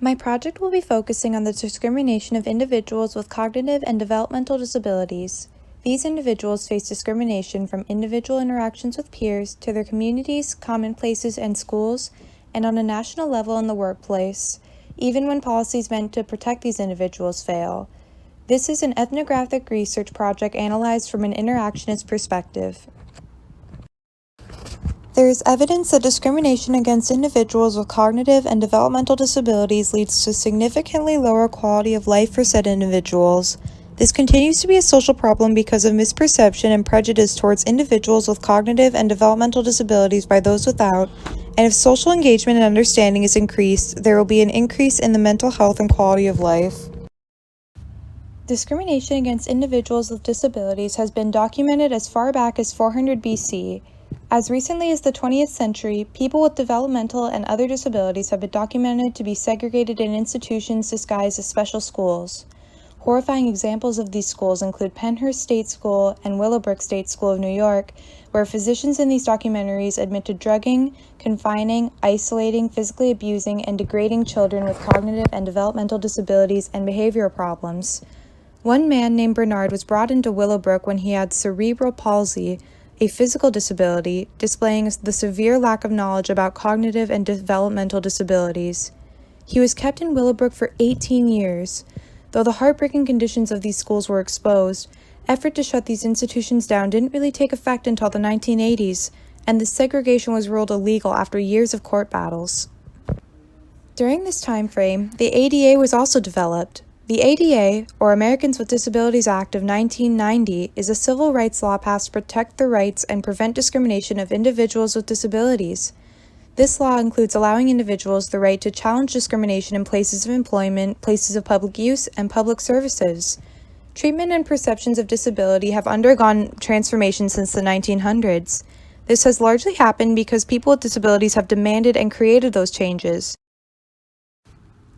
My project will be focusing on the discrimination of individuals with cognitive and developmental disabilities. These individuals face discrimination from individual interactions with peers to their communities, common places, and schools, and on a national level in the workplace, even when policies meant to protect these individuals fail. This is an ethnographic research project analyzed from an interactionist perspective. There is evidence that discrimination against individuals with cognitive and developmental disabilities leads to significantly lower quality of life for said individuals. This continues to be a social problem because of misperception and prejudice towards individuals with cognitive and developmental disabilities by those without, and if social engagement and understanding is increased, there will be an increase in the mental health and quality of life. Discrimination against individuals with disabilities has been documented as far back as 400 BC. As recently as the 20th century, people with developmental and other disabilities have been documented to be segregated in institutions disguised as special schools. Horrifying examples of these schools include Pennhurst State School and Willowbrook State School of New York, where physicians in these documentaries admit to drugging, confining, isolating, physically abusing, and degrading children with cognitive and developmental disabilities and behavioral problems. One man named Bernard was brought into Willowbrook when he had cerebral palsy, a physical disability, displaying the severe lack of knowledge about cognitive and developmental disabilities. He was kept in Willowbrook for 18 years. Though the heartbreaking conditions of these schools were exposed, effort to shut these institutions down didn't really take effect until the 1980s, and the segregation was ruled illegal after years of court battles. During this time frame, the ADA was also developed. The ADA, or Americans with Disabilities Act of 1990, is a civil rights law passed to protect the rights and prevent discrimination of individuals with disabilities. This law includes allowing individuals the right to challenge discrimination in places of employment, places of public use, and public services. Treatment and perceptions of disability have undergone transformation since the 1900s. This has largely happened because people with disabilities have demanded and created those changes.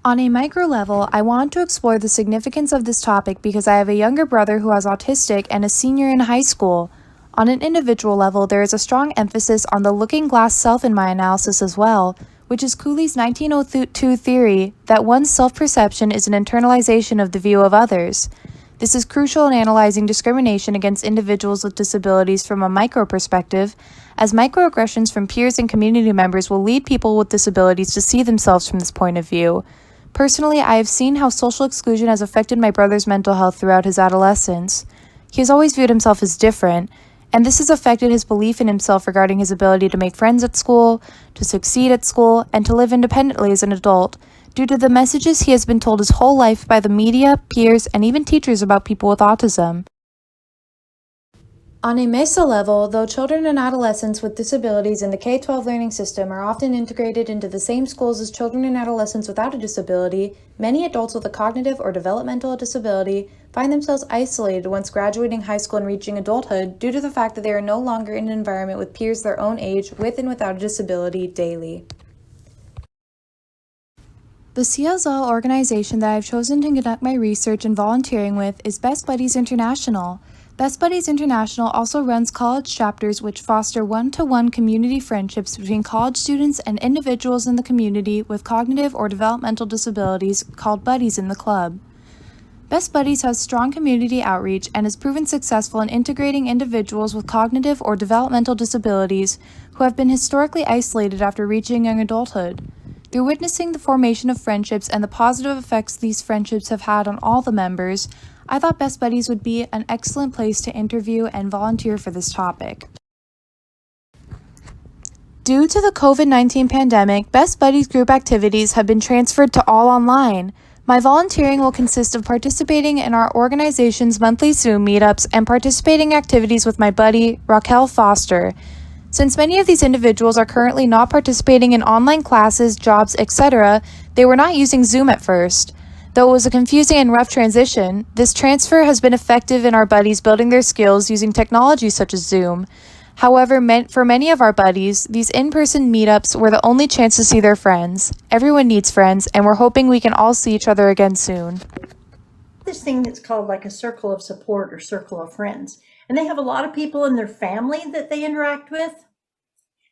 On a micro level, I want to explore the significance of this topic because I have a younger brother who is autistic and a senior in high school. On an individual level, there is a strong emphasis on the looking glass self in my analysis as well, which is Cooley's 1902 theory that one's self-perception is an internalization of the view of others. This is crucial in analyzing discrimination against individuals with disabilities from a micro perspective, as microaggressions from peers and community members will lead people with disabilities to see themselves from this point of view. Personally, I have seen how social exclusion has affected my brother's mental health throughout his adolescence. He has always viewed himself as different, and this has affected his belief in himself regarding his ability to make friends at school, to succeed at school, and to live independently as an adult, due to the messages he has been told his whole life by the media, peers, and even teachers about people with autism. On a meso level, though children and adolescents with disabilities in the K-12 learning system are often integrated into the same schools as children and adolescents without a disability, many adults with a cognitive or developmental disability find themselves isolated once graduating high school and reaching adulthood due to the fact that they are no longer in an environment with peers their own age with and without a disability daily. The CSL organization that I've chosen to conduct my research and volunteering with is Best Buddies International. Best Buddies International also runs college chapters which foster one-to-one community friendships between college students and individuals in the community with cognitive or developmental disabilities called Buddies in the Club. Best Buddies has strong community outreach and has proven successful in integrating individuals with cognitive or developmental disabilities who have been historically isolated after reaching young adulthood. Through witnessing the formation of friendships and the positive effects these friendships have had on all the members, I thought Best Buddies would be an excellent place to interview and volunteer for this topic. Due to the COVID-19 pandemic, Best Buddies group activities have been transferred to all online. My volunteering will consist of participating in our organization's monthly Zoom meetups and participating in activities with my buddy, Raquel Foster. Since many of these individuals are currently not participating in online classes, jobs, etc., they were not using Zoom at first. Though it was a confusing and rough transition, this transfer has been effective in our buddies building their skills using technology such as Zoom. However, for many of our buddies, these in-person meetups were the only chance to see their friends. Everyone needs friends, and we're hoping we can all see each other again soon. This thing that's called like a circle of support or circle of friends. And they have a lot of people in their family that they interact with.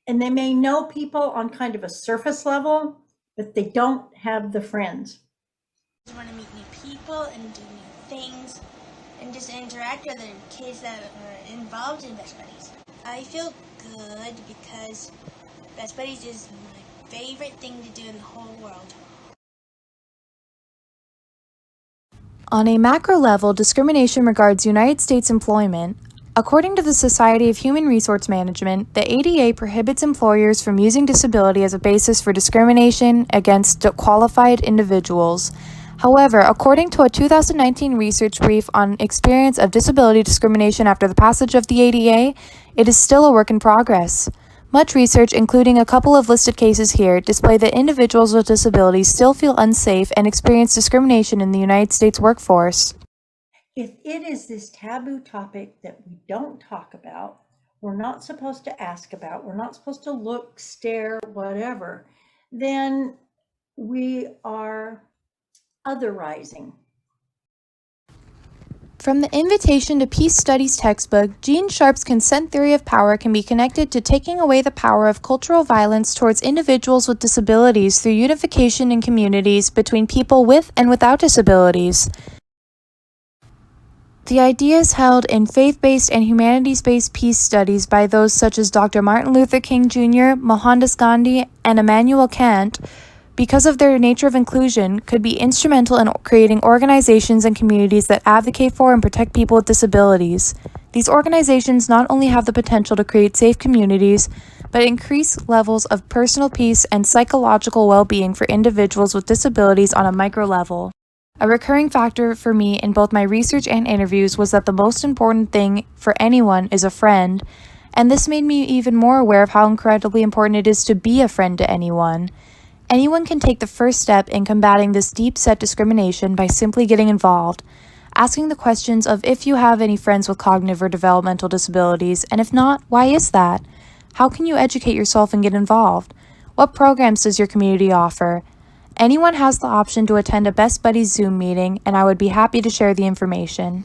And they may know people on kind of a surface level, but they don't have the friends. I just want to meet new people and do new things and just interact with other kids that are involved in Best Buddies. I feel good because Best Buddies is my favorite thing to do in the whole world. On a macro level, discrimination regards United States employment. According to the Society of Human Resource Management, the ADA prohibits employers from using disability as a basis for discrimination against qualified individuals. However, according to a 2019 research brief on experience of disability discrimination after the passage of the ADA, it is still a work in progress. Much research, including a couple of listed cases here, display that individuals with disabilities still feel unsafe and experience discrimination in the United States workforce. If it is this taboo topic that we don't talk about, we're not supposed to ask about, we're not supposed to look, stare, whatever, then we are otherizing. From the Invitation to Peace Studies textbook, Gene Sharp's consent theory of power can be connected to taking away the power of cultural violence towards individuals with disabilities through unification in communities between people with and without disabilities. The ideas held in faith-based and humanities-based peace studies by those such as Dr. Martin Luther King Jr., Mohandas Gandhi, and Immanuel Kant, because of their nature of inclusion, could be instrumental in creating organizations and communities that advocate for and protect people with disabilities. These organizations not only have the potential to create safe communities, but increase levels of personal peace and psychological well-being for individuals with disabilities on a micro level. A recurring factor for me in both my research and interviews was that the most important thing for anyone is a friend, and this made me even more aware of how incredibly important it is to be a friend to anyone. Anyone can take the first step in combating this deep-set discrimination by simply getting involved, asking the questions of if you have any friends with cognitive or developmental disabilities, and if not, why is that? How can you educate yourself and get involved? What programs does your community offer? Anyone has the option to attend a Best Buddies Zoom meeting, and I would be happy to share the information.